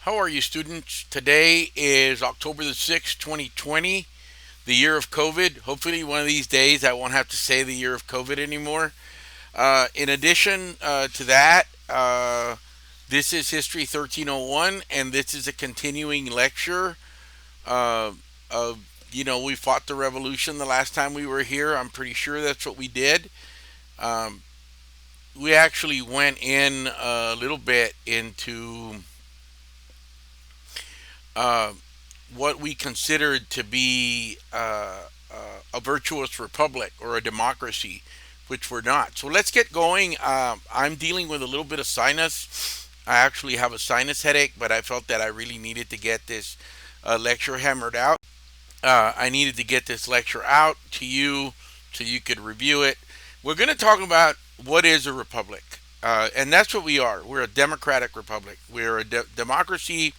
How are you, students? Today is October the 6th, 2020, the year of COVID. Hopefully, one of these days I won't have to say the year of COVID anymore. In addition to that, this is History 1301, and this is a continuing lecture uh, of, we fought the revolution the last time we were here. I'm pretty sure that's what we did. Um, we actually went in a little bit into uh, what we considered to be a virtuous republic or a democracy, which we're not. So let's get going. I'm dealing with a little bit of sinus. I actually have a sinus headache, but I felt that I really needed to get this lecture hammered out. I needed to get this lecture out to you so you could review it. We're going to talk about what is a republic. And that's what we are. We're a democratic republic. We're a democracy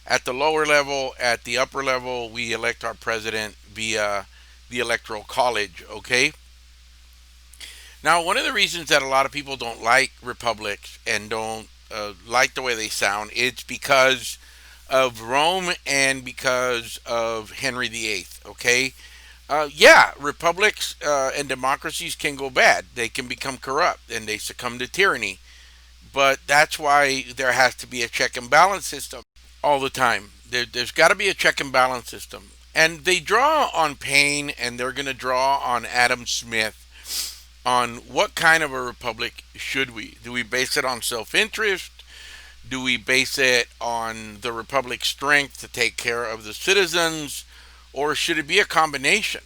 at the lower level. At the upper level, we elect our president via the electoral college. Okay. Now, one of the reasons that a lot of people don't like republics and don't like the way they sound, it's because of Rome and because of Henry VIII. Okay. Yeah, republics and democracies can go bad. They can become corrupt and they succumb to tyranny. But that's why there has to be a check and balance system all the time. There's got to be a check and balance system. And they draw on Paine and they're going to draw on Adam Smith on what kind of a republic should we? Do we base it on self interest? Do we base it on the republic's strength to take care of the citizens? Or should it be a combination?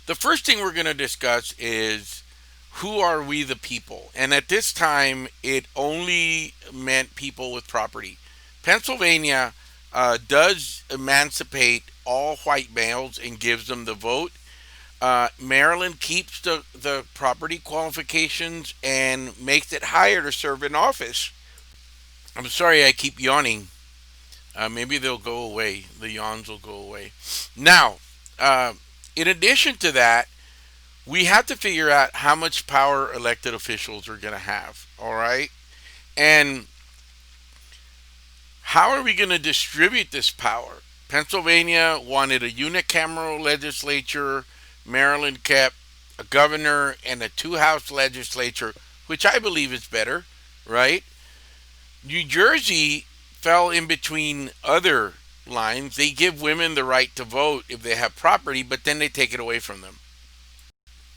The first thing we're going to discuss is who are we the people? And at this time, it only meant people with property. Pennsylvania does emancipate all white males and gives them the vote. Maryland keeps the property qualifications and makes it higher to serve in office. I'm sorry I keep yawning. Maybe they'll go away. The yawns will go away. Now, in addition to that, we have to figure out how much power elected officials are going to have. All right. And how are we going to distribute this power? Pennsylvania wanted a unicameral legislature. Maryland kept a governor and a two-house legislature, which I believe is better, right? New Jersey fell in between other lines. They give women the right to vote if they have property, but then they take it away from them.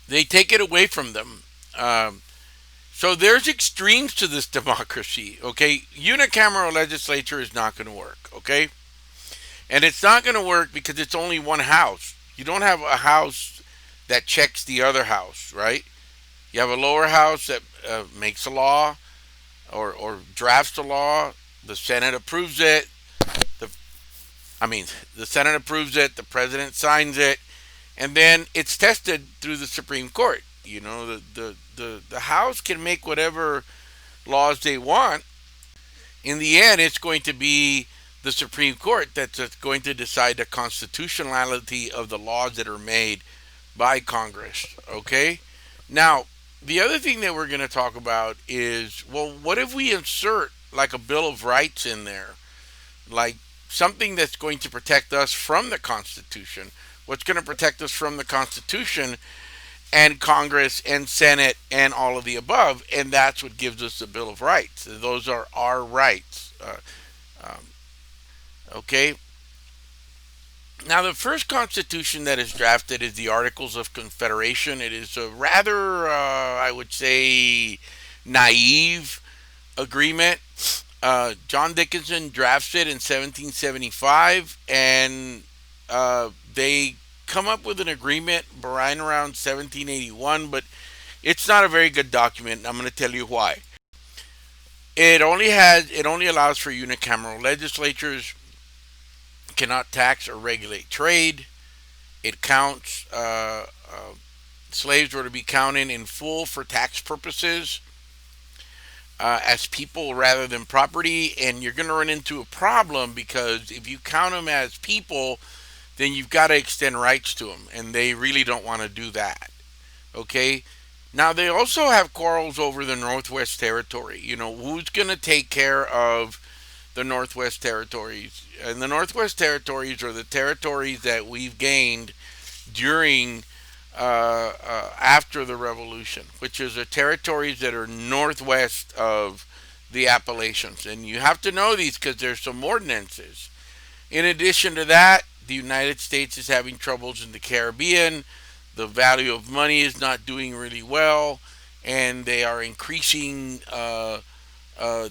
They take it away from them. So there's extremes to this democracy, okay? Unicameral legislature is not going to work, okay? And it's not going to work because it's only one house. You don't have a house that checks the other house, right? You have a lower house that makes a law or drafts a law. The Senate approves it. The, the Senate approves it. The president signs it. And then it's tested through the Supreme Court. You know, the House can make whatever laws they want. In the end, it's going to be the Supreme Court that's going to decide the constitutionality of the laws that are made by Congress. Okay? Now, the other thing that we're going to talk about is, well, what if we insert like a Bill of Rights in there? Like something that's going to protect us from the Constitution. What's going to protect us from the Constitution and Congress and Senate and all of the above, and that's what gives us the Bill of Rights. Those are our rights. Um, okay. Now, the first Constitution that is drafted is the Articles of Confederation. It is a rather, I would say, naive agreement. John Dickinson drafts it in 1775, and they come up with an agreement right around 1781, but it's not a very good document. I'm going to tell you why. It only allows for unicameral legislatures, cannot tax or regulate trade. It counts slaves were to be counted in full for tax purposes as people rather than property, and you're going to run into a problem because if you count them as people, then you've got to extend rights to them, and they really don't want to do that. Okay? Now, they also have quarrels over the Northwest Territory. You know, who's going to take care of the Northwest Territories. And the Northwest Territories are the territories that we've gained during after the Revolution, which is the territories that are northwest of the Appalachians. And you have to know these because there's some ordinances. In addition to that, the United States is having troubles in the Caribbean. The value of money is not doing really well, and they are increasing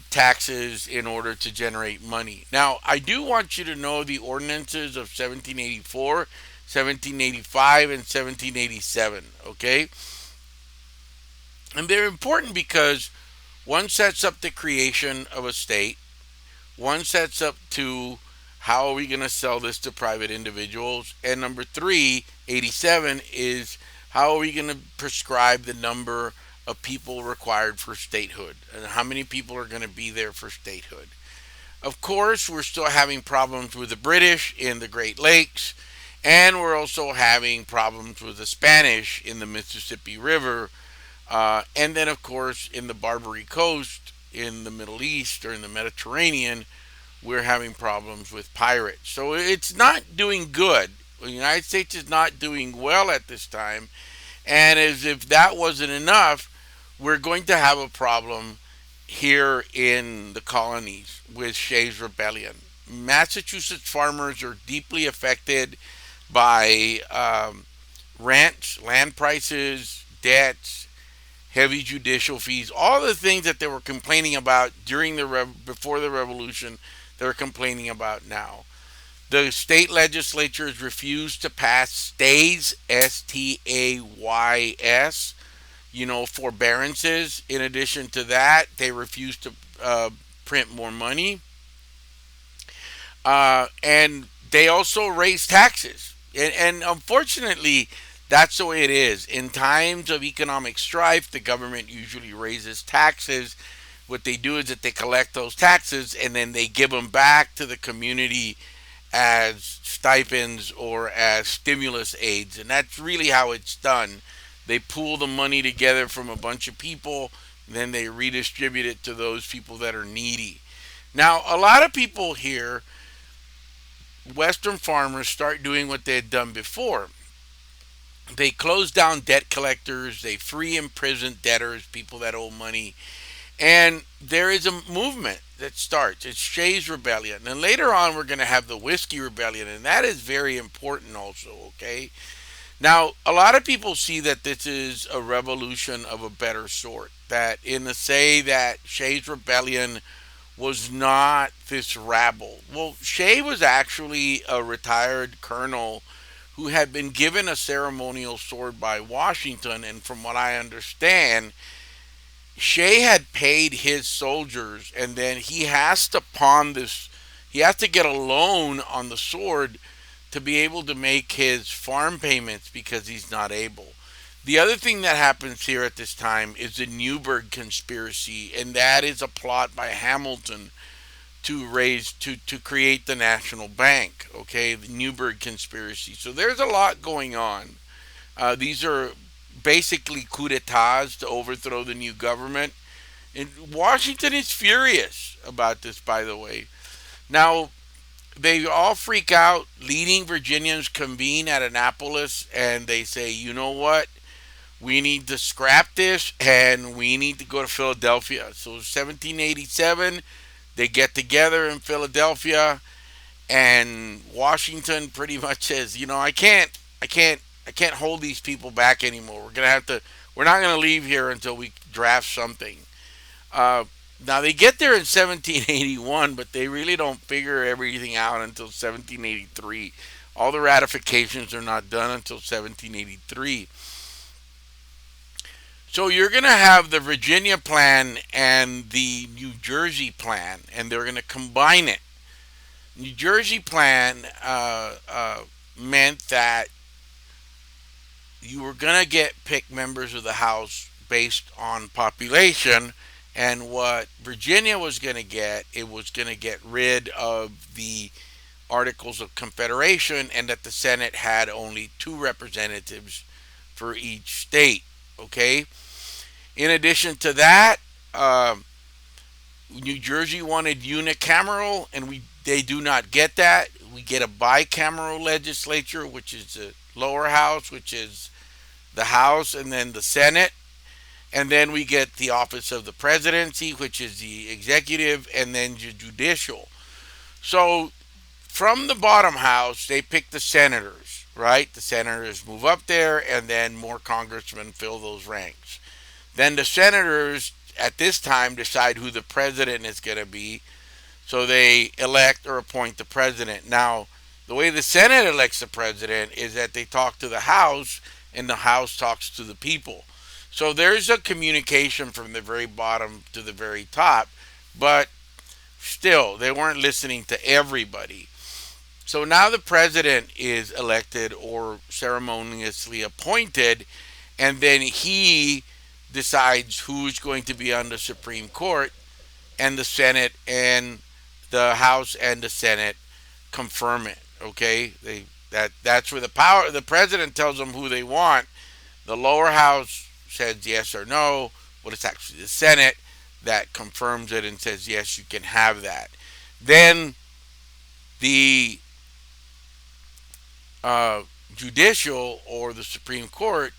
taxes in order to generate money. Now, I do want you to know the ordinances of 1784, 1785, and 1787, okay? And they're important because one sets up the creation of a state, one sets up to how are we going to sell this to private individuals, and number three, 87, is how are we going to prescribe the number of people required for statehood and how many people are going to be there for statehood. Of course, we're still having problems with the British in the Great Lakes, and we're also having problems with the Spanish in the Mississippi River, and then, of course, in the Barbary Coast in the Middle East or in the Mediterranean, we're having problems with pirates. So it's not doing good. The United States is not doing well at this time. And as if that wasn't enough, we're going to have a problem here in the colonies with Shays Rebellion. Massachusetts farmers are deeply affected by rents, land prices, debts, heavy judicial fees, all the things that they were complaining about during before the revolution, they're complaining about now. The state legislatures refused to pass stays, Stays, forbearances. In addition to that, they refused to print more money. And they also raised taxes. And unfortunately, that's the way it is. In times of economic strife, the government usually raises taxes. What they do is that they collect those taxes and then they give them back to the community as stipends or as stimulus aids. And that's really how it's done. They pool the money together from a bunch of people, then they redistribute it to those people that are needy. Now, a lot of people here, Western farmers, start doing what they had done before. They close down debt collectors, they free imprisoned debtors, people that owe money, and there is a movement that starts. It's Shays Rebellion. And later on, we're going to have the Whiskey Rebellion. And that is very important also, okay? Now, a lot of people see that this is a revolution of a better sort. That in the say that Shays Rebellion was not this rabble. Well, Shay was actually a retired colonel who had been given a ceremonial sword by Washington. And from what I understand, Shay had paid his soldiers, and then he has to pawn this. He has to get a loan on the sword to be able to make his farm payments because he's not able. The other thing that happens here at this time is the Newburgh conspiracy, and that is a plot by Hamilton to create the national bank. Okay, the Newburgh conspiracy. So there's a lot going on. These are basically coup d'etats to overthrow the new government. And Washington is furious about this, by the way. Now, they all freak out. Leading Virginians convene at Annapolis and they say, you know what? We need to scrap this and we need to go to Philadelphia. So 1787, they get together in Philadelphia and Washington pretty much says, I can't hold these people back anymore. We're not gonna leave here until we draft something. Now they get there in 1781, but they really don't figure everything out until 1783. All the ratifications are not done until 1783. So you're gonna have the Virginia plan and the New Jersey plan, and they're gonna combine it. New Jersey plan meant that you were going to get picked members of the House based on population. And what Virginia was going to get, it was going to get rid of the Articles of Confederation and that the Senate had only two representatives for each state. Okay? In addition to that, New Jersey wanted unicameral, and they do not get that. We get a bicameral legislature, which is the lower house, which is the House, and then the Senate. And then we get the office of the presidency, which is the executive, and then the judicial. So from the bottom house, they pick the senators, right? The senators move up there, and then more congressmen fill those ranks. Then the senators at this time decide who the president is going to be. So they elect or appoint the president. Now, the way the Senate elects the president is that they talk to the House, and the House talks to the people. So there's a communication from the very bottom to the very top, but still, they weren't listening to everybody. So now the president is elected or ceremoniously appointed, and then he decides who's going to be on the Supreme Court, and the Senate and the House and the Senate confirm it. Okay, that's where the power. The president tells them who they want. The lower house says yes or no. Well, it's actually the Senate that confirms it and says yes, you can have that. Then the uh, judicial or the Supreme Court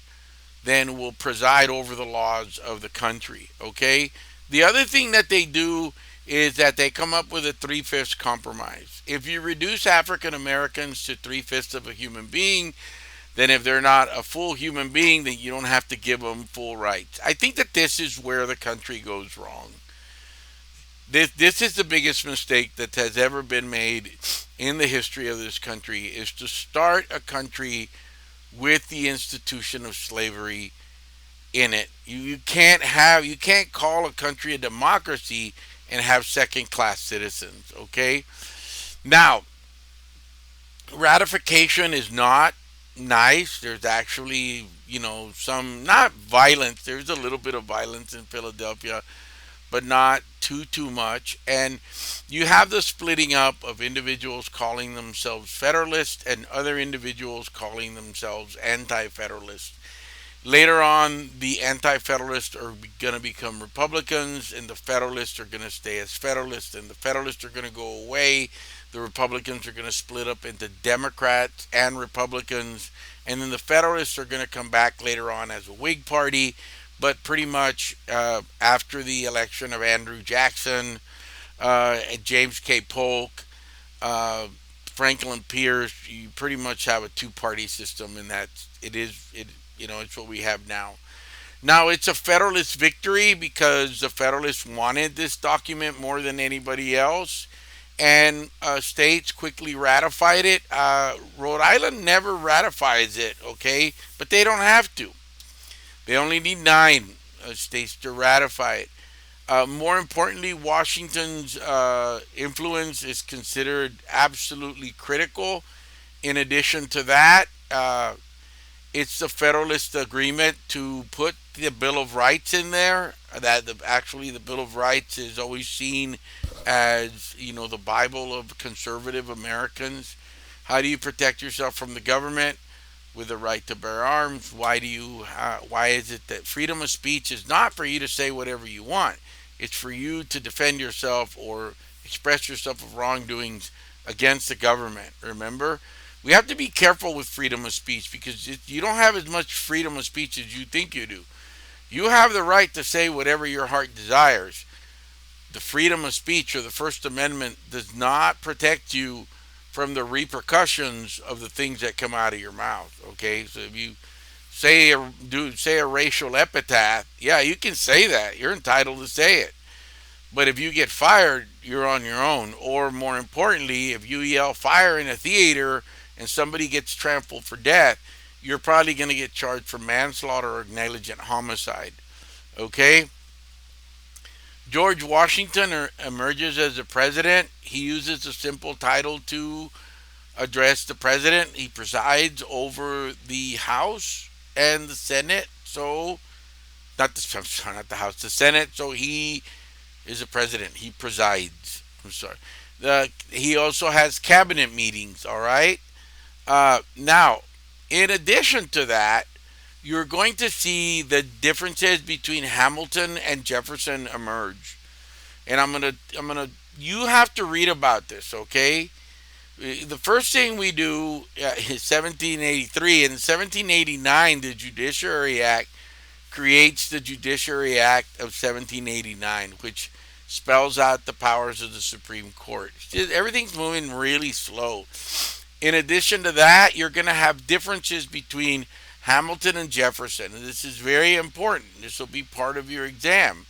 then will preside over the laws of the country. Okay. The other thing that they do is that they come up with a three-fifths compromise. If you reduce African Americans to three-fifths of a human being, then if they're not a full human being, then you don't have to give them full rights. I think that this is where the country goes wrong. This is the biggest mistake that has ever been made in the history of this country, is to start a country with the institution of slavery in it. You can't call a country a democracy and have second class citizens. Okay, now ratification is not nice. There's actually, some, not violence. There's a little bit of violence in Philadelphia, but not too much. And you have the splitting up of individuals calling themselves Federalists and other individuals calling themselves Anti-Federalists. Later on, the Anti-Federalists are going to become Republicans, and the Federalists are going to stay as Federalists, and the Federalists are going to go away. The Republicans are going to split up into Democrats and Republicans, and then the Federalists are going to come back later on as a Whig party. But pretty much after the election of Andrew Jackson, James K. Polk, Franklin Pierce, you pretty much have a two-party system, and it's what we have now. Now it's a Federalist victory because the Federalists wanted this document more than anybody else, and states quickly ratified it. Rhode Island never ratifies it, okay, but they don't have to. They only need nine states to ratify it. More importantly, Washington's influence is considered absolutely critical. In addition to that, it's the Federalist Agreement to put the Bill of Rights in there. Actually, the Bill of Rights is always seen as the Bible of conservative Americans. How do you protect yourself from the government? With the right to bear arms. Why is it that freedom of speech is not for you to say whatever you want? It's for you to defend yourself or express yourself of wrongdoings against the government. Remember, we have to be careful with freedom of speech because you don't have as much freedom of speech as you think you do. You have the right to say whatever your heart desires. The freedom of speech or the First Amendment does not protect you from the repercussions of the things that come out of your mouth. Okay, so if you say a racial epithet, yeah, you can say that. You're entitled to say it. But if you get fired, you're on your own. Or more importantly, if you yell fire in a theater and somebody gets trampled for death, you're probably going to get charged for manslaughter or negligent homicide. Okay? George Washington emerges as the president. He uses a simple title to address the president. He presides over the House and the Senate. So, not the House, the Senate. So he is the president. He presides. I'm sorry. He also has cabinet meetings. All right. Now, in addition to that, you're going to see the differences between Hamilton and Jefferson emerge. and you have to read about this, okay? The first thing we do is 1783. In 1789, the Judiciary Act creates the Judiciary Act of 1789, which spells out the powers of the Supreme Court. Everything's moving really slow. In addition to that, you're going to have differences between Hamilton and Jefferson. And this is very important. This will be part of your exam.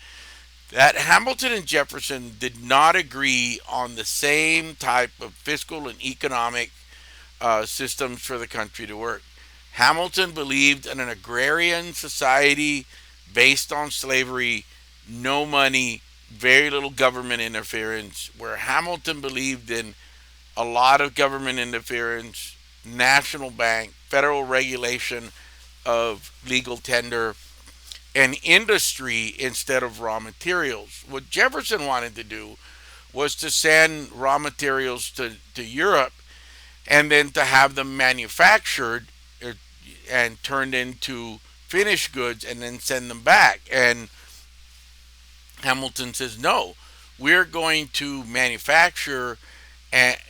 That Hamilton and Jefferson did not agree on the same type of fiscal and economic systems for the country to work. Hamilton believed in an agrarian society based on slavery, no money, very little government interference, where Hamilton believed in a lot of government interference, national bank, federal regulation of legal tender, and industry instead of raw materials. What Jefferson wanted to do was to send raw materials to Europe and then to have them manufactured and turned into finished goods and then send them back. And Hamilton says, no, we're going to manufacture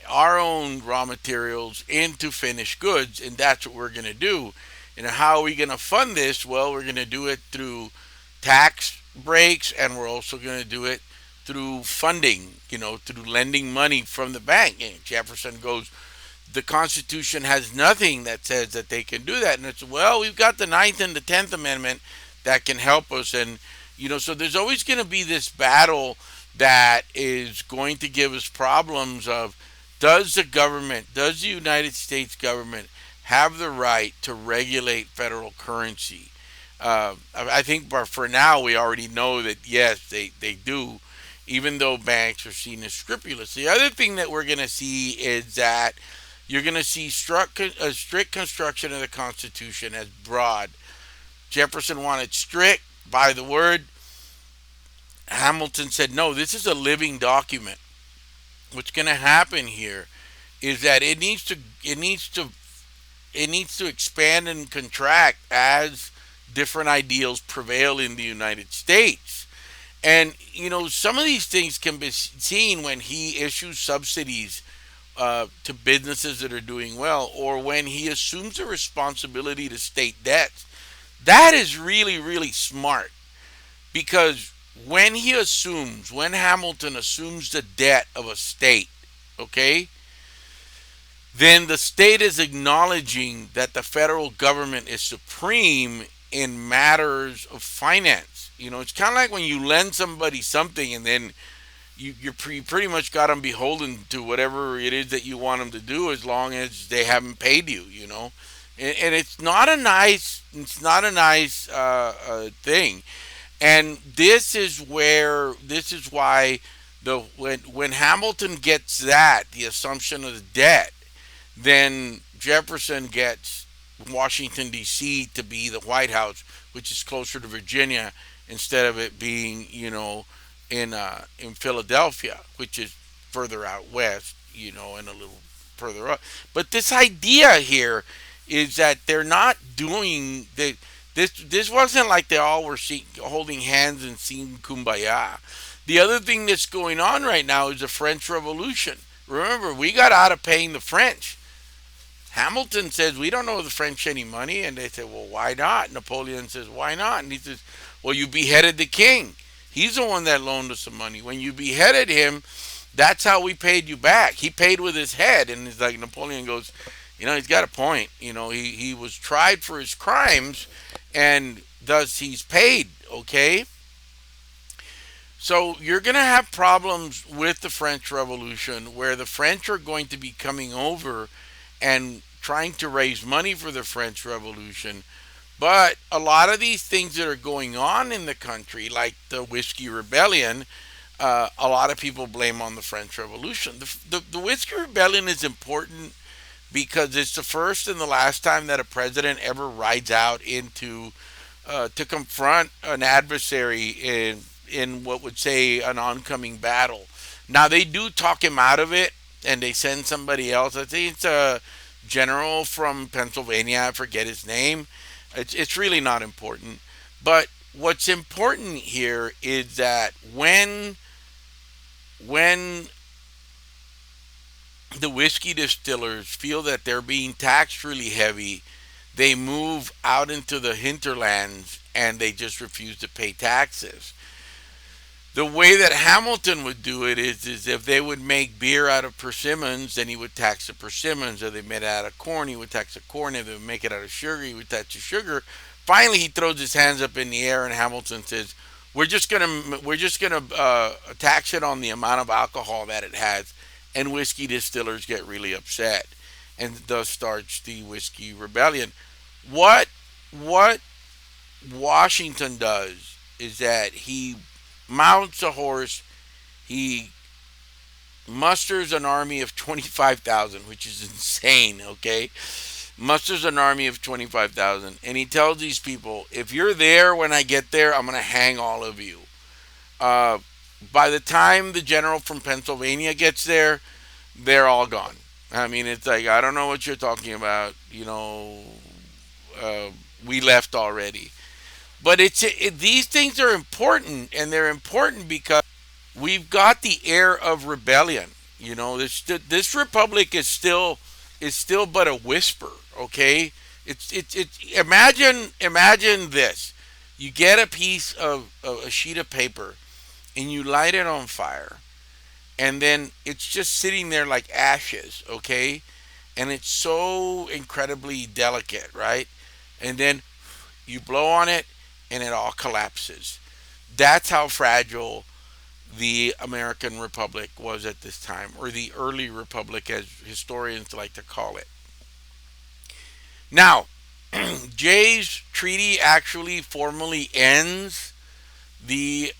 our own raw materials into finished goods, and that's what we're going to do. And how are we going to fund this? Well, we're going to do it through tax breaks, and we're also going to do it through funding, through lending money from the bank. And Jefferson goes, the Constitution has nothing that says that they can do that. And it's, well, we've got the Ninth and the 10th Amendment that can help us. And, so there's always going to be this battle that is going to give us problems of, does the United States government have the right to regulate federal currency? I think for now we already know that yes, they do, even though banks are seen as scrupulous. The other thing that we're going to see is that you're going to see a strict construction of the Constitution as broad. Jefferson wanted strict by the word. Hamilton said, no, this is a living document. What's going to happen here is that it needs to expand and contract as different ideals prevail in the United States. And some of these things can be seen when he issues subsidies to businesses that are doing well, or when he assumes the responsibility to state debts. That is really, really smart, because when Hamilton assumes the debt of a state, okay, then the state is acknowledging that the federal government is supreme in matters of finance. It's kind of like when you lend somebody something and then you pretty much got them beholden to whatever it is that you want them to do, as long as they haven't paid you. And it's not a nice thing. And this is why when Hamilton gets the assumption of the debt, then Jefferson gets Washington D.C. to be the White House, which is closer to Virginia, instead of it being in Philadelphia, which is further out west, and a little further up. But this idea here is that they're not doing the. This wasn't like they all were holding hands and singing Kumbaya. The other thing that's going on right now is the French Revolution. Remember, we got out of paying the French. Hamilton says, we don't owe the French any money. And they say, well, why not? Napoleon says, why not? And he says, well, you beheaded the king. He's the one that loaned us some money. When you beheaded him, that's how we paid you back. He paid with his head. And it's like Napoleon goes, he's got a point. He was tried for his crimes, and thus he's paid, okay? So you're going to have problems with the French Revolution, where the French are going to be coming over and trying to raise money for the French Revolution. But a lot of these things that are going on in the country, like the Whiskey Rebellion, a lot of people blame on the French Revolution. The Whiskey Rebellion is important because it's the first and the last time that a president ever rides out into to confront an adversary in what would say an oncoming battle. Now they do talk him out of it, and they send somebody else. I think it's a general from Pennsylvania. I forget his name. It's really not important. But what's important here is that when when the whiskey distillers feel that they're being taxed really heavy, they move out into the hinterlands and they just refuse to pay taxes. The way that Hamilton would do it is if they would make beer out of persimmons, then he would tax the persimmons. If they made it out of corn, he would tax the corn. If they would make it out of sugar, he would tax the sugar. Finally, he throws his hands up in the air, and Hamilton says, "We're just gonna tax it on the amount of alcohol that it has," and whiskey distillers get really upset, and thus starts the whiskey rebellion. What what Washington does is that he mounts a horse, he musters an army of 25,000, which is insane, okay? Musters an army of 25,000, and he tells these people, if you're there when I get there, I'm going to hang all of you. Uh, by the time the general from Pennsylvania gets there, they're all gone. I mean, it's like, I don't know what you're talking about. Uh, we left already. But these things are important, and they're important because we've got the air of rebellion. This republic is still but a whisper. Okay, it's imagine this: you get a piece of a sheet of paper, and you light it on fire, and then it's just sitting there like ashes. Okay, and it's so incredibly delicate, right? And then you blow on it, and it all collapses. That's how fragile the American Republic was at this time, or the early Republic, as historians like to call it. Now, Jay's treaty actually formally ends the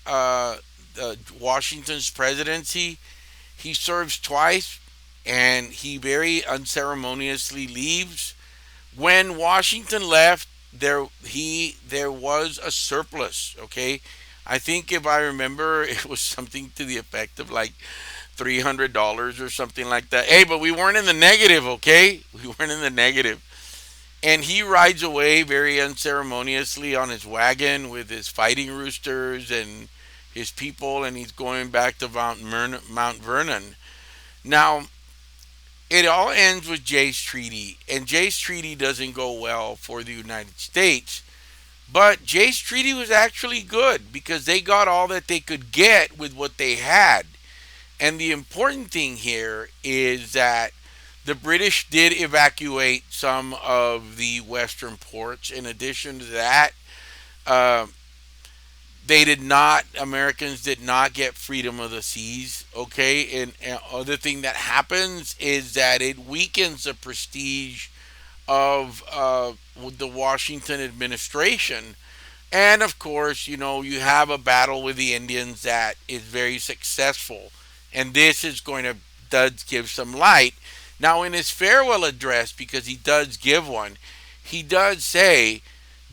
Washington's presidency. He serves twice, and he very unceremoniously leaves. When Washington left, there was a surplus. Okay, I think if I remember, it was something to the effect of like $300 or something like that. Hey, but we weren't in the negative. Okay, we weren't in the negative. And he rides away very unceremoniously on his wagon with his fighting roosters and his people, and he's going back to Mount Vernon. Now, it all ends with Jay's Treaty, and Jay's Treaty doesn't go well for the United States. But Jay's Treaty was actually good because they got all that they could get with what they had. And the important thing here is that the British did evacuate some of the western ports. In addition to that, uh, Americans did not get freedom of the seas. Okay, and other thing that happens is that it weakens the prestige of the Washington administration. And of course, you have a battle with the Indians that is very successful. And this is going to does give some light. Now, in his farewell address, because he does give one, he does say,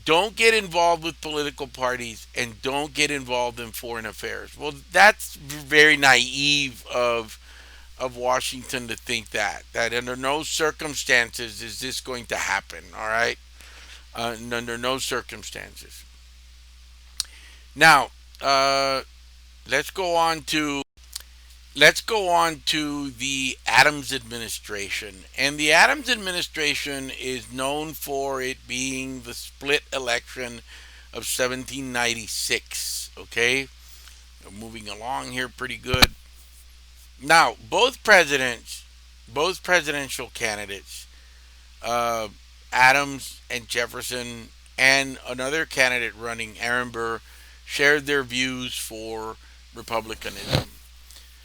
don't get involved with political parties and don't get involved in foreign affairs. Well, that's very naive of Washington to think that under no circumstances is this going to happen. All right, under no circumstances. Now, let's go on to the Adams administration. And the Adams administration is known for it being the split election of 1796. Okay, moving along here pretty good. Now, both presidential candidates, uh, Adams and Jefferson, and another candidate running, Aaron Burr, shared their views for republicanism.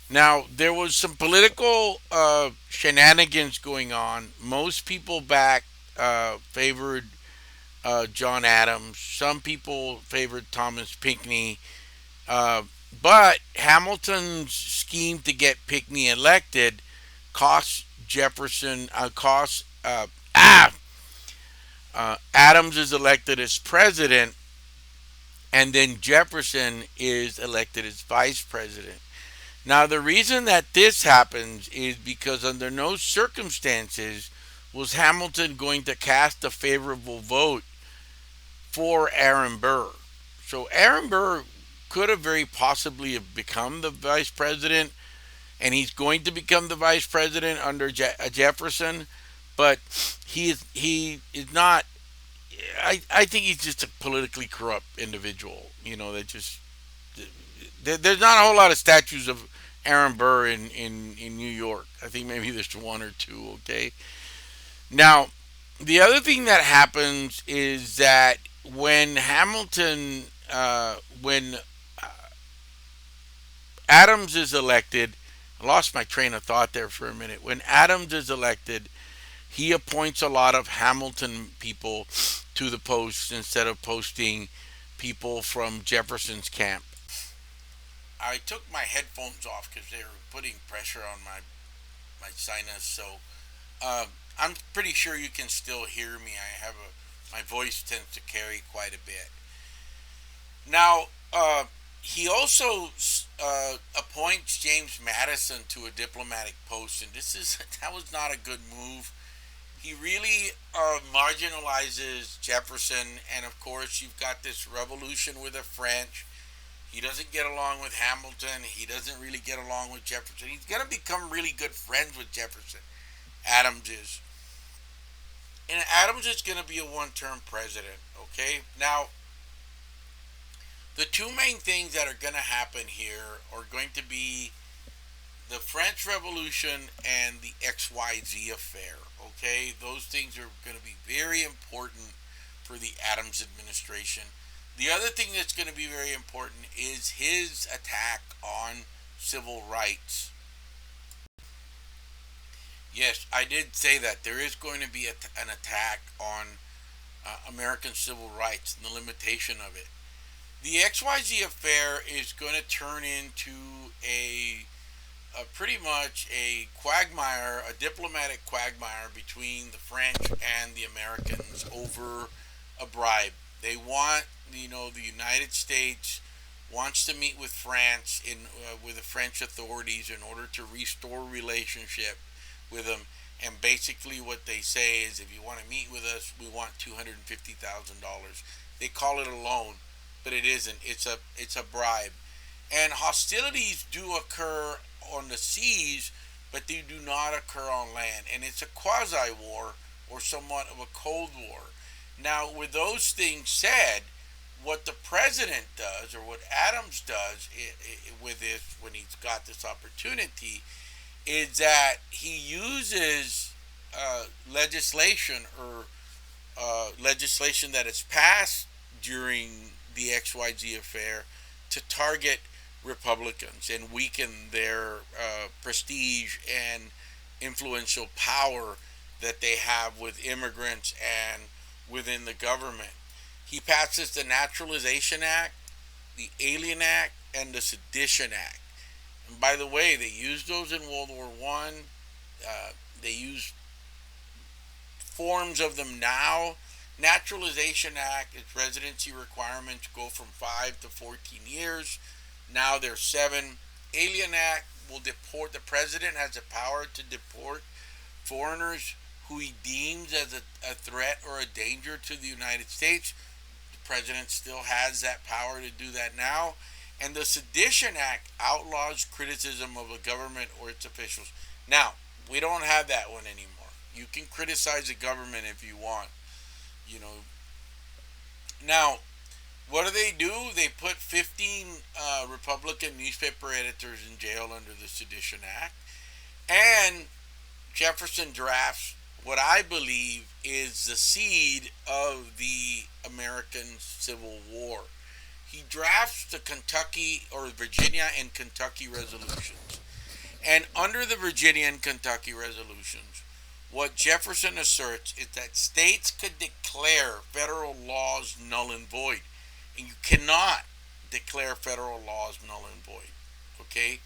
Now, there was some political shenanigans going on. Most people favored John Adams. Some people favored Thomas Pinckney. Uh, but Hamilton's scheme to get Pinckney elected cost Jefferson, cost Adams is elected as president, and then Jefferson is elected as vice president. Now, the reason that this happens is because under no circumstances was Hamilton going to cast a favorable vote for Aaron Burr. So Aaron Burr could have very possibly have become the vice president, and he's going to become the vice president under Jefferson, but he is not. I think he's just a politically corrupt individual. That just there's not a whole lot of statues of Aaron Burr in New York. I think maybe there's one or two. Okay. Now, the other thing that happens is that when Adams is elected, I lost my train of thought there for a minute. When Adams is elected, he appoints a lot of Hamilton people to the post instead of posting people from Jefferson's camp. I took my headphones off because they were putting pressure on my sinus. So I'm pretty sure you can still hear me. My voice tends to carry quite a bit. Now, he also appoints James Madison to a diplomatic post, and that was not a good move. He really marginalizes Jefferson, and of course, you've got this revolution with the French. He doesn't get along with Hamilton. He doesn't really get along with Jefferson. He's going to become really good friends with Jefferson. Adams is. And Adams is going to be a one-term president, okay? Now, the two main things that are going to happen here are going to be the French Revolution and the XYZ affair, okay? Those things are going to be very important for the Adams administration. The other thing that's going to be very important is his attack on civil rights. Yes, I did say that there is going to be an attack on American civil rights and the limitation of it. The XYZ affair is going to turn into a pretty much a quagmire, a diplomatic quagmire between the French and the Americans over a bribe. They want, the United States wants to meet with France with the French authorities in order to restore relationship with them. And basically, what they say is, if you want to meet with us, we want $250,000. They call it a loan, but it isn't. It's a bribe. And hostilities do occur on the seas, but they do not occur on land. And it's a quasi-war or somewhat of a Cold War. Now, with those things said, what the president does, or what Adams does with this, when he's got this opportunity, is that he uses legislation or legislation that is passed during the XYZ affair to target Republicans and weaken their prestige and influential power that they have with immigrants and within the government. He passes the Naturalization Act, the Alien Act, and the Sedition Act. And by the way, they used those in World War One. They use forms of them now. Naturalization Act, its residency requirements go from 5 to 14 years. Now they're 7. Alien Act will deport. The president has the power to deport foreigners who he deems as a threat or a danger to the United States. The president still has that power to do that now. And the Sedition Act outlaws criticism of a government or its officials. Now, we don't have that one anymore. You can criticize the government if you want. Now, what do? They put 15 Republican newspaper editors in jail under the Sedition Act. And Jefferson drafts what I believe is the seed of the American Civil War. He drafts the Kentucky or Virginia and Kentucky resolutions. And under the Virginia and Kentucky resolutions, what Jefferson asserts is that states could declare federal laws null and void. And you cannot declare federal laws null and void. Okay?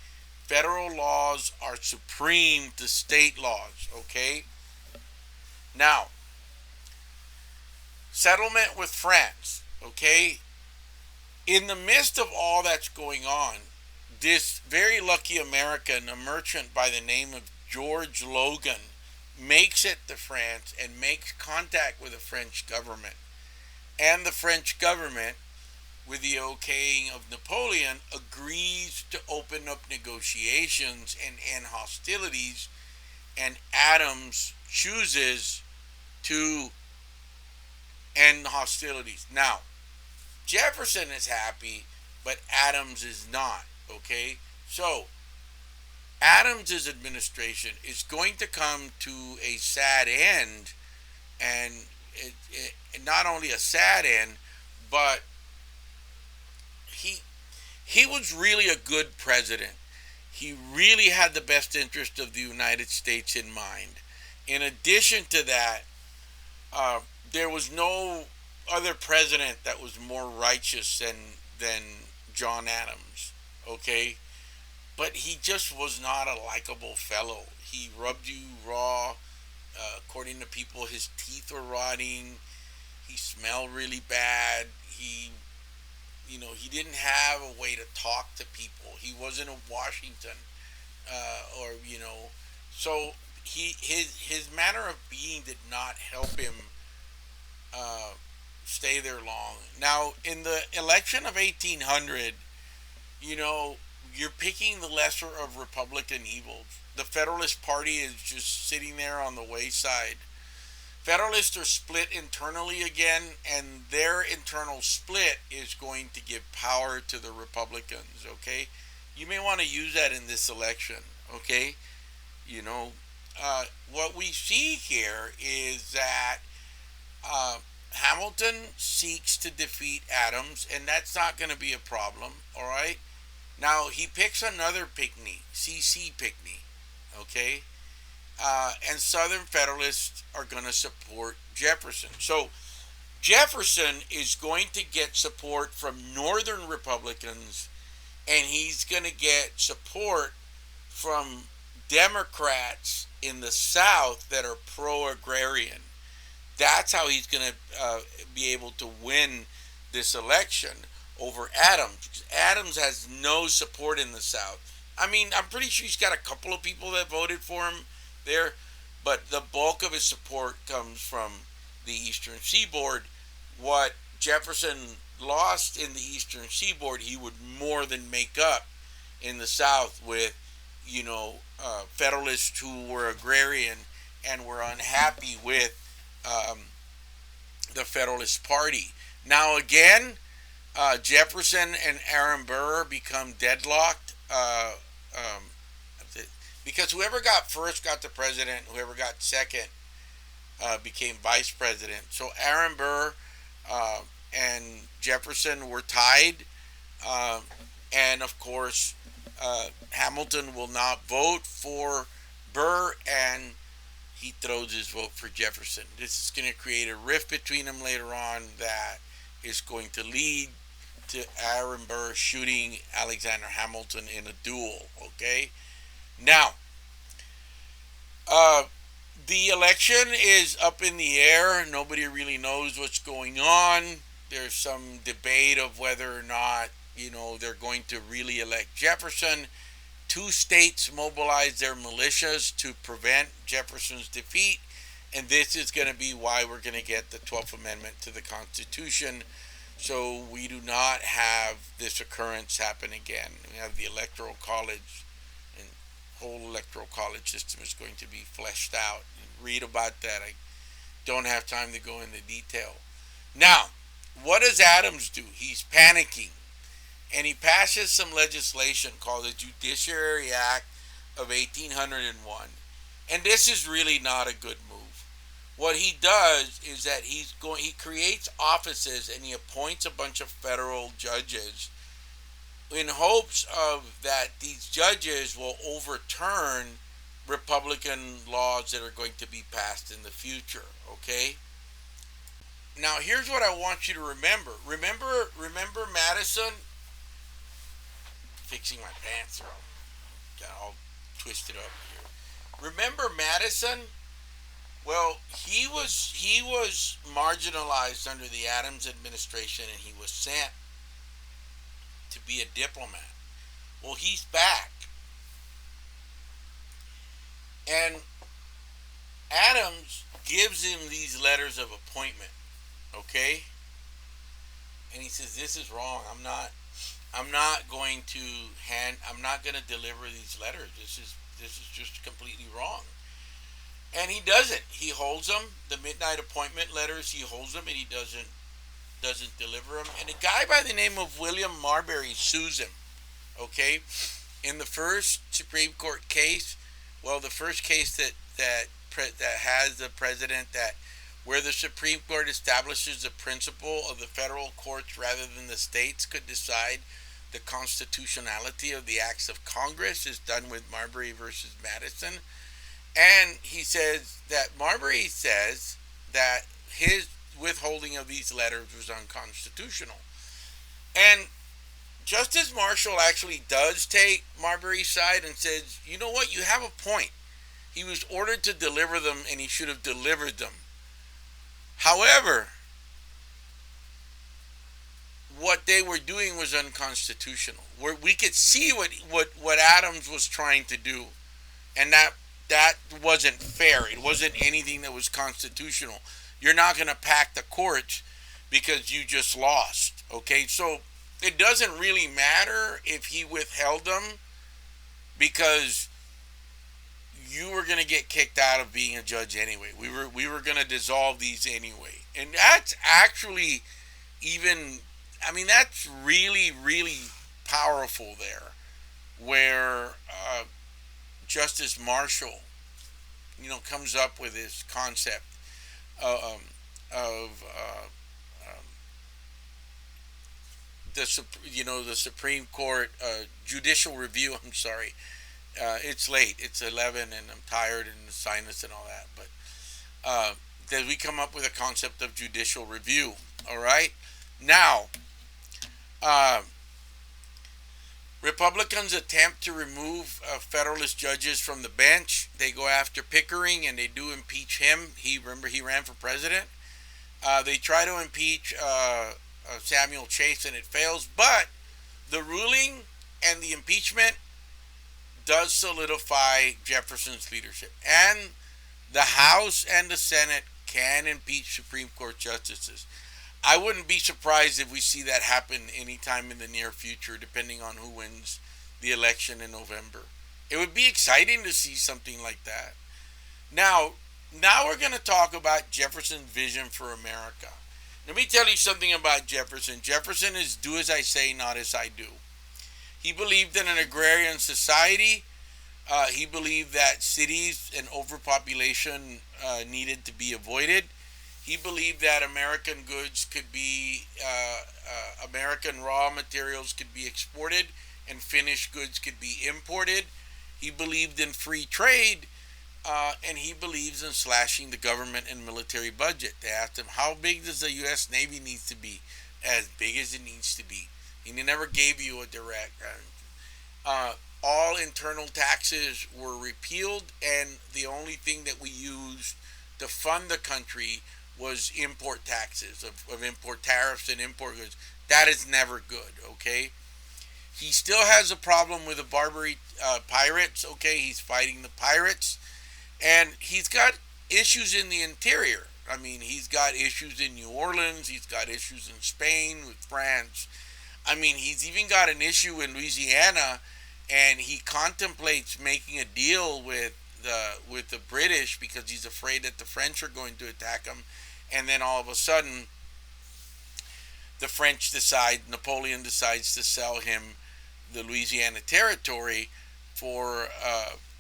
Federal laws are supreme to state laws. Okay? Now, settlement with France. Okay? In the midst of all that's going on, this very lucky American, a merchant by the name of George Logan, makes it to France and makes contact with the French government. And the French government with the okaying of Napoleon, agrees to open up negotiations and end hostilities, and Adams chooses to end hostilities. Now, Jefferson is happy, but Adams is not. Okay? So, Adams's administration is going to come to a sad end, and not only a sad end, but he he was really a good president. He really had the best interest of the United States in mind. In addition to that, uh, there was no other president that was more righteous than John Adams. Okay, but he just was not a likable fellow. He rubbed you raw. According to people, his teeth were rotting. He smelled really bad. He didn't have a way to talk to people. He wasn't a Washington, or so his manner of being did not help him uh, stay there long. Now, in the election of 1800, you know, you're picking the lesser of Republican evils. The Federalist Party is just sitting there on the wayside. Federalists are split internally again, and their internal split is going to give power to the Republicans, okay? You may want to use that in this election, okay? You know, what we see here is that uh, Hamilton seeks to defeat Adams, and that's not going to be a problem, all right? Now, he picks another Pinckney, C.C. Pinckney, okay? And Southern Federalists are going to support Jefferson. So Jefferson is going to get support from Northern Republicans, and he's going to get support from Democrats in the South that are pro-agrarian. That's how he's going to be able to win this election over Adams. Because Adams has no support in the South. I mean, I'm pretty sure he's got a couple of people that voted for him there, but the bulk of his support comes from the Eastern Seaboard. What Jefferson lost in the Eastern Seaboard, he would more than make up in the South with, Federalists who were agrarian and were unhappy with um, the Federalist Party. Now, again, Jefferson and Aaron Burr become deadlocked. Um, because whoever got first got the president, whoever got second became vice president. So Aaron Burr uh, and Jefferson were tied, um, and of course Hamilton will not vote for Burr, and he throws his vote for Jefferson. This is going to create a rift between them later on that is going to lead to Aaron Burr shooting Alexander Hamilton in a duel. Okay, now the election is up in the air. Nobody really knows what's going on. There's some debate of whether or not they're going to really elect Jefferson. Two states mobilized their militias to prevent Jefferson's defeat, and this is going to be why we're going to get the 12th Amendment to the Constitution, so we do not have this occurrence happen again. We have the Electoral College, and the whole Electoral College system is going to be fleshed out. Read about that. I don't have time to go into detail. Now, what does Adams do? He's panicking, and he passes some legislation called the Judiciary Act of 1801. And this is really not a good move. What he does is that he creates offices and he appoints a bunch of federal judges in hopes of that these judges will overturn Republican laws that are going to be passed in the future, okay? Now here's what I want you to remember. Remember Madison? Fixing my pants, got all twisted up here. Remember Madison? Well, he was marginalized under the Adams administration, and he was sent to be a diplomat. Well, he's back, and Adams gives him these letters of appointment. Okay, and he says, "This is wrong. I'm not going to I'm not going to deliver these letters. This is just completely wrong." And he doesn't. He holds them. The midnight appointment letters, he holds them, and he doesn't deliver them. And a guy by the name of William Marbury sues him. Okay, in the first Supreme Court case, well, the first case that has the president that where the Supreme Court establishes the principle of the federal courts rather than the states could decide the constitutionality of the acts of Congress is done with Marbury versus Madison. And he says that Marbury says that his withholding of these letters was unconstitutional. And Justice Marshall actually does take Marbury's side and says, you know what, you have a point. He was ordered to deliver them and he should have delivered them. However, what they were doing was unconstitutional. We could see what Adams was trying to do, and that wasn't fair. It wasn't anything that was constitutional. You're not going to pack the courts because you just lost. Okay, so it doesn't really matter if he withheld them because you were going to get kicked out of being a judge anyway. We were going to dissolve these anyway, and that's actually even. I mean, that's really powerful there, where Justice Marshall, comes up with this concept of the Supreme Court judicial review. I'm sorry, it's late. It's 11, and I'm tired and the sinus and all that. But that we come up with a concept of judicial review. All right, now. Uh, Republicans attempt to remove Federalist judges from the bench. They go after Pickering and they do impeach him. He ran for president. They try to impeach Samuel Chase and it fails. But the ruling and the impeachment does solidify Jefferson's leadership. And the House and the Senate can impeach Supreme Court justices. I wouldn't be surprised if we see that happen anytime in the near future, depending on who wins the election in November. It would be exciting to see something like that. Now we're going to talk about Jefferson's vision for America. Let me tell you something about Jefferson. Jefferson is do as I say, not as I do. He believed in an agrarian society. He believed that cities and overpopulation needed to be avoided. He believed that American goods could be, American raw materials could be exported and finished goods could be imported. He believed in free trade, and he believes in slashing the government and military budget. They asked him, how big does the U.S. Navy need to be? As big as it needs to be. And he never gave you a direct. All internal taxes were repealed, and the only thing that we used to fund the country was import taxes, of import tariffs and import goods. That is never good, okay? He still has a problem with the Barbary pirates, okay? He's fighting the pirates. And he's got issues in the interior. I mean, he's got issues in New Orleans. He's got issues in Spain, with France. I mean, he's even got an issue in Louisiana, and he contemplates making a deal with the British because he's afraid that the French are going to attack him. And then all of a sudden, Napoleon decides to sell him the Louisiana Territory for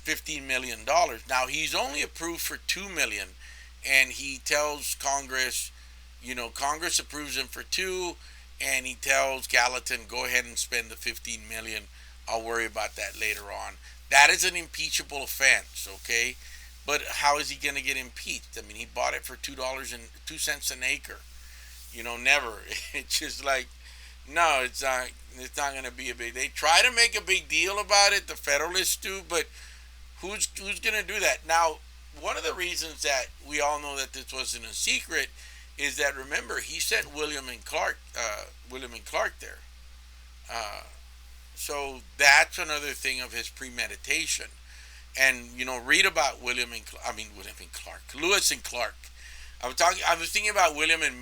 $15 million. Now, he's only approved for $2 million, and he tells Congress, Congress approves him for $2 million, and he tells Gallatin, go ahead and spend the $15 million. I'll worry about that later on. That is an impeachable offense, okay? But how is he going to get impeached? I mean, he bought it for $2.02 an acre. Never. It's just like, no, it's not. It's not going to be a big. They try to make a big deal about it. The Federalists do, but who's going to do that? Now, one of the reasons that we all know that this wasn't a secret is that, remember, he sent William and Clark there. So that's another thing of his premeditation. And read about Lewis and Clark. I was thinking about William and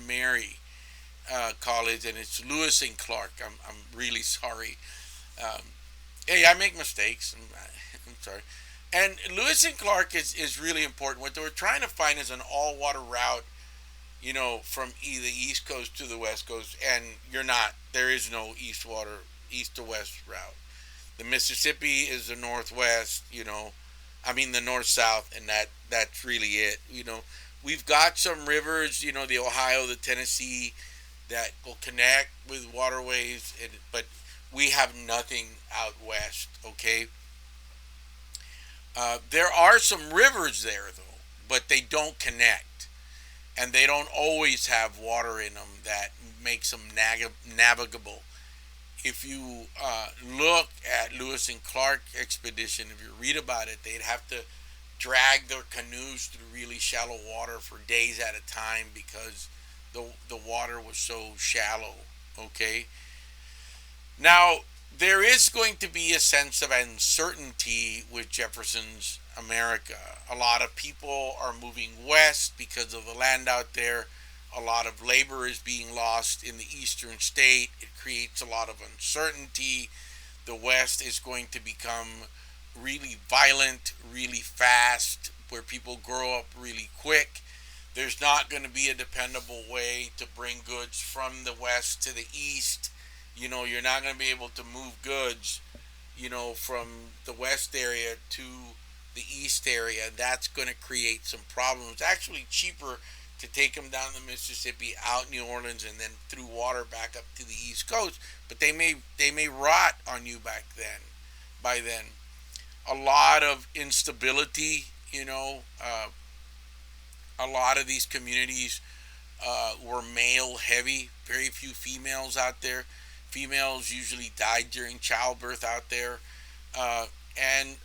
Mary, college, and it's Lewis and Clark. I'm really sorry. Um, hey, I make mistakes. I'm sorry. And Lewis and Clark is really important. What they were trying to find is an all water route, from the East Coast to the West Coast, and you're not. There is no east to west route. The Mississippi is the Northwest. I mean the North South, and that's really it. We've got some rivers. The Ohio, the Tennessee, that will connect with waterways, but we have nothing out west. Okay, there are some rivers there though, but they don't connect, and they don't always have water in them that makes them navigable. If you look at Lewis and Clark expedition, if you read about it, they'd have to drag their canoes through really shallow water for days at a time because the water was so shallow. Okay, now there is going to be a sense of uncertainty with Jefferson's America. A lot of people are moving west because of the land out there. A lot of labor is being lost in the eastern state. It creates a lot of uncertainty. The West is going to become really violent, really fast, where people grow up really quick. There's not going to be a dependable way to bring goods from the West to the East. You're not going to be able to move goods, from the West area to the East area. That's going to create some problems. It's actually cheaper to take them down the Mississippi, out New Orleans, and then through water back up to the East Coast. But they may rot on you back then. By then, a lot of instability. A lot of these communities were male heavy. Very few females out there. Females usually died during childbirth out there. And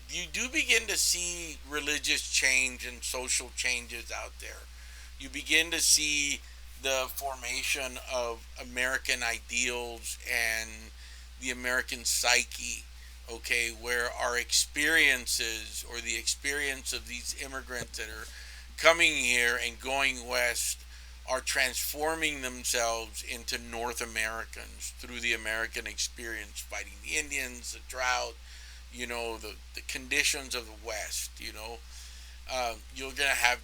you do begin to see religious change and social changes out there. You begin to see the formation of American ideals and the American psyche, okay, where our experiences or the experience of these immigrants that are coming here and going west are transforming themselves into North Americans through the American experience, fighting the Indians, the drought, the conditions of the West. You're going to have,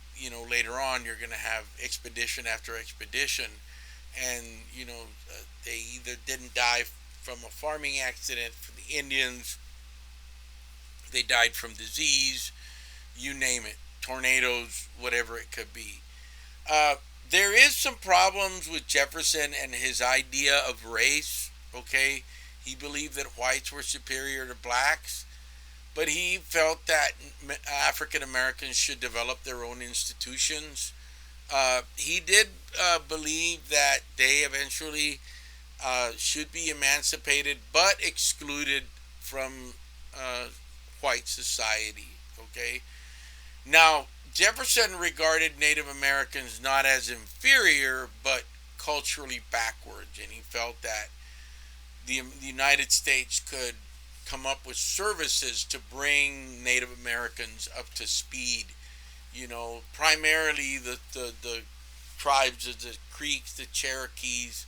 later on, you're going to have expedition after expedition. And, they either didn't die from a farming accident for the Indians, they died from disease, you name it, tornadoes, whatever it could be. There is some problems with Jefferson and his idea of race, okay? He believed that whites were superior to blacks, but he felt that African Americans should develop their own institutions. He did believe that they eventually should be emancipated but excluded from white society, okay? Now, Jefferson regarded Native Americans not as inferior but culturally backwards, and he felt that the United States could come up with services to bring Native Americans up to speed. Primarily the tribes of the Creeks, the Cherokees,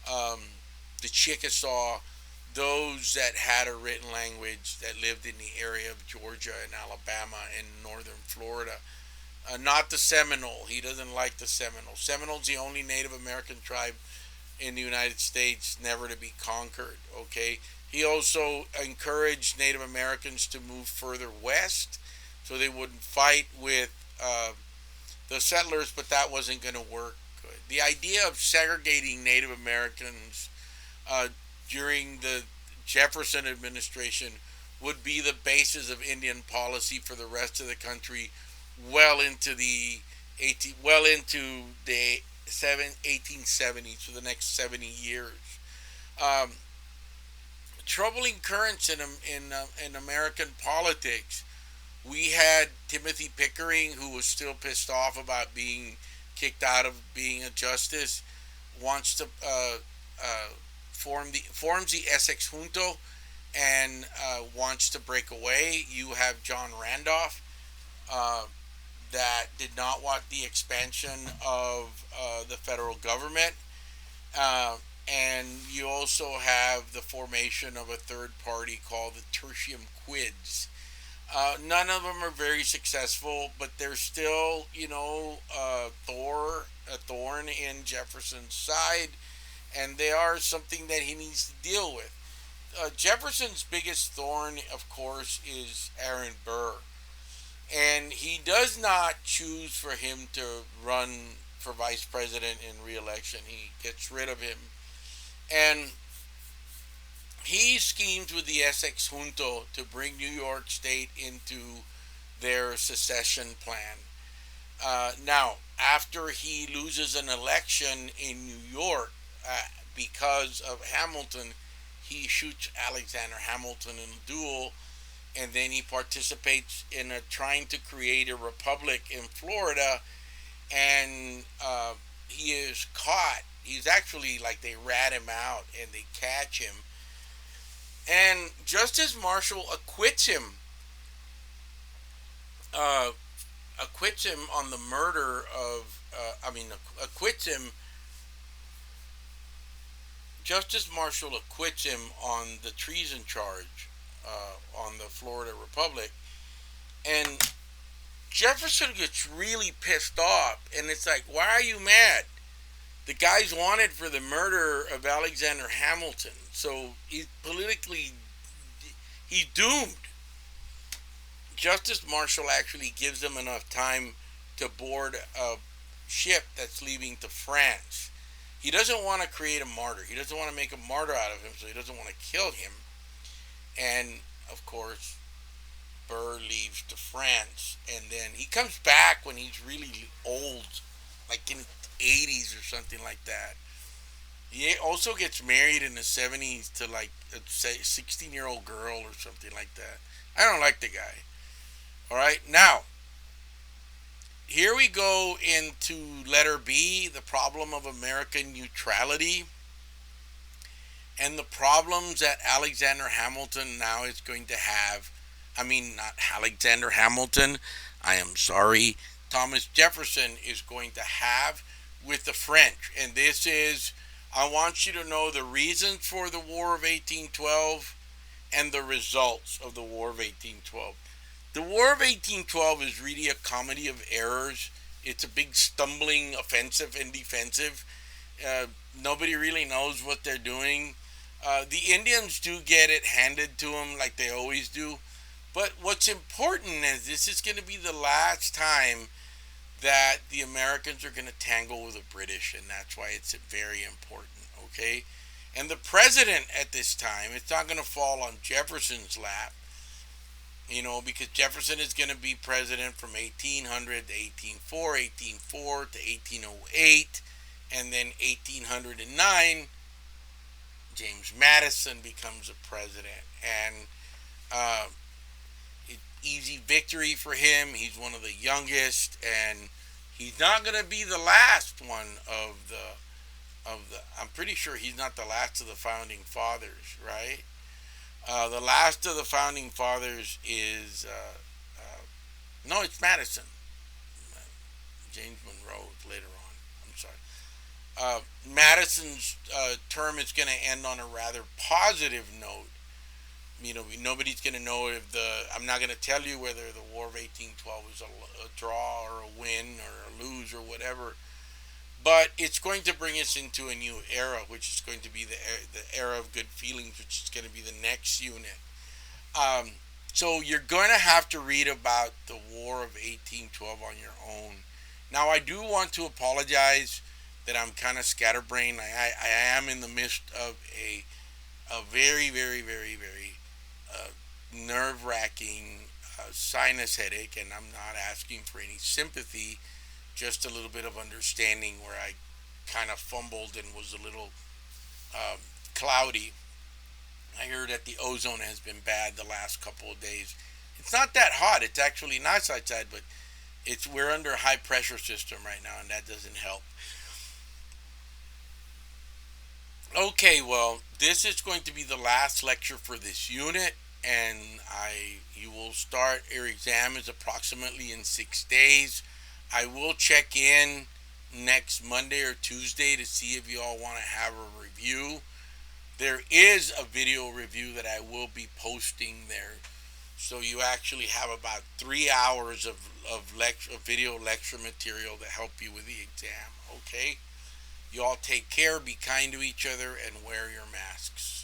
the Chickasaw, those that had a written language that lived in the area of Georgia and Alabama and northern Florida. Not the Seminole. He doesn't like the Seminole. Seminole's the only Native American tribe in the United States never to be conquered. Okay. He also encouraged Native Americans to move further west so they wouldn't fight with the settlers, but that wasn't going to work good. The idea of segregating Native Americans during the Jefferson administration would be the basis of Indian policy for the rest of the country well into the 1870s, for the next 70 years. Um, Troubling currents in American politics. We had Timothy Pickering, who was still pissed off about being kicked out of being a justice, wants to forms the Essex Junto and wants to break away. You have John Randolph, that did not want the expansion of the federal government. Uh, and you also have the formation of a third party called the Tertium Quids. None of them are very successful, but they're still, a thorn in Jefferson's side, and they are something that he needs to deal with. Jefferson's biggest thorn, of course, is Aaron Burr, and he does not choose for him to run for vice president in re-election. He gets rid of him, and he schemes with the Essex Junto to bring New York State into their secession plan. Now, after he loses an election in New York because of Hamilton, he shoots Alexander Hamilton in a duel, and then he participates in trying to create a republic in Florida, and he is caught. He's actually like they rat him out and they catch him, and Justice Marshall uh, acquits him on the murder of. Acquits him. Justice Marshall acquits him on the treason charge on the Florida Republic, and Jefferson gets really pissed off, and it's like, why are you mad? The guy's wanted for the murder of Alexander Hamilton, so he's doomed. Justice Marshall actually gives him enough time to board a ship that's leaving to France. He doesn't want to create a martyr. He doesn't want to make a martyr out of him, so he doesn't want to kill him. And of course, Burr leaves to France, and then he comes back when he's really old, like in his 80s or something like that. He also gets married in the 70s to like a 16-year-old girl or something like that. I don't like the guy. All right, now here we go into letter B, the problem of American neutrality, and the problems that Alexander Hamilton now is going to have. I mean, not Alexander Hamilton, I am sorry, Thomas Jefferson is going to have with the French. And this is, I want you to know the reasons for the War of 1812 and the results of the War of 1812. The War of 1812 is really a comedy of errors. It's a big stumbling offensive and defensive. Nobody really knows what they're doing. The Indians do get it handed to them like they always do. But what's important is this is going to be the last time that the Americans are going to tangle with the British, and that's why it's very important, okay? And the president at this time, it's not going to fall on Jefferson's lap, because Jefferson is going to be president from 1800 to 1804, 1804 to 1808, and then 1809, James Madison becomes a president. And uh, easy victory for him. He's one of the youngest, and he's not going to be the last one of the. I'm pretty sure he's not the last of the founding fathers, right? The last of the founding fathers is no, it's Madison. James Monroe later on. I'm sorry. Madison's term is going to end on a rather positive note. Nobody's going to know if I'm not going to tell you whether the War of 1812 was a draw or a win or a lose or whatever, but it's going to bring us into a new era, which is going to be the era of good feelings, which is going to be the next unit. So you're going to have to read about the War of 1812 on your own. Now, I do want to apologize that I'm kind of scatterbrained. I am in the midst of a very, very, very, very nerve-wracking sinus headache, and I'm not asking for any sympathy, just a little bit of understanding where I kind of fumbled and was a little cloudy. I heard that the ozone has been bad the last couple of days. It's not that hot. It's actually nice outside, but we're under a high pressure system right now, and that doesn't help. Okay, well, this is going to be the last lecture for this unit, and you will start your exam is approximately in 6 days. I will check in next Monday or Tuesday to see if you all want to have a review. There is a video review that I will be posting there. So you actually have about 3 hours of video lecture material to help you with the exam. Okay? You all take care, be kind to each other, and wear your masks.